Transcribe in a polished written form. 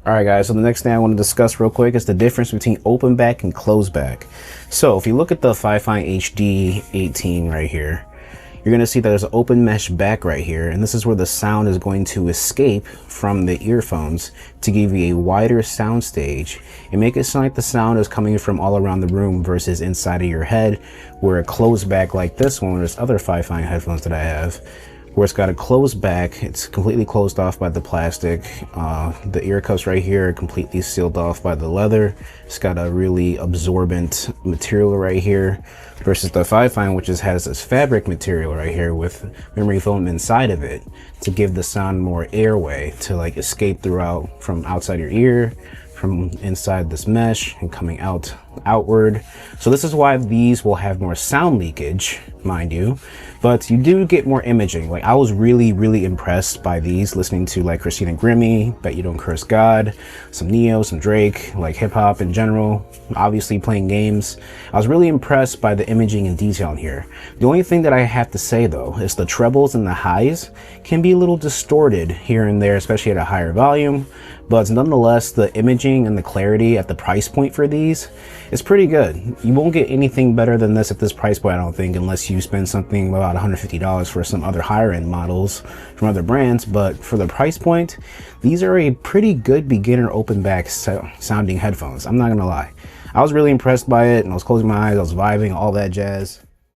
All right, guys, so the next thing I want to discuss real quick is the difference between open back and closed back. So if you look at the Fifine HD18 right here, you're going to see that there's an open mesh back right here, and this is where the sound is going to escape from the earphones to give you a wider sound stage and make it sound like the sound is coming from all around the room versus inside of your head, where a closed back like this one, there's other Fifine headphones that I have, where it's got a closed back. It's completely closed off by the plastic. The ear cuffs right here are completely sealed off by the leather. It's got a really absorbent material right here versus the Fifine, which has this fabric material right here with memory foam inside of it to give the sound more airway to like escape throughout from outside your ear, from inside this mesh and coming outward. So this is why these will have more sound leakage, mind you, but you do get more imaging. Like I was really impressed by these, listening to like Christina Grimmie, Bet You Don't Curse God, some Neo, some Drake, like hip hop in general, obviously playing games. I was really impressed by the imaging and detail in here. The only thing that I have to say though is the trebles and the highs can be a little distorted here and there, especially at a higher volume, but nonetheless the imaging and the clarity at the price point for these is pretty good. You won't get anything better than this at this price point, I don't think, unless you spend something about $150 for some other higher end models from other brands. But for the price point, these are a pretty good beginner open back sounding headphones. I'm not gonna lie. I was really impressed by it, and I was closing my eyes, I was vibing, all that jazz.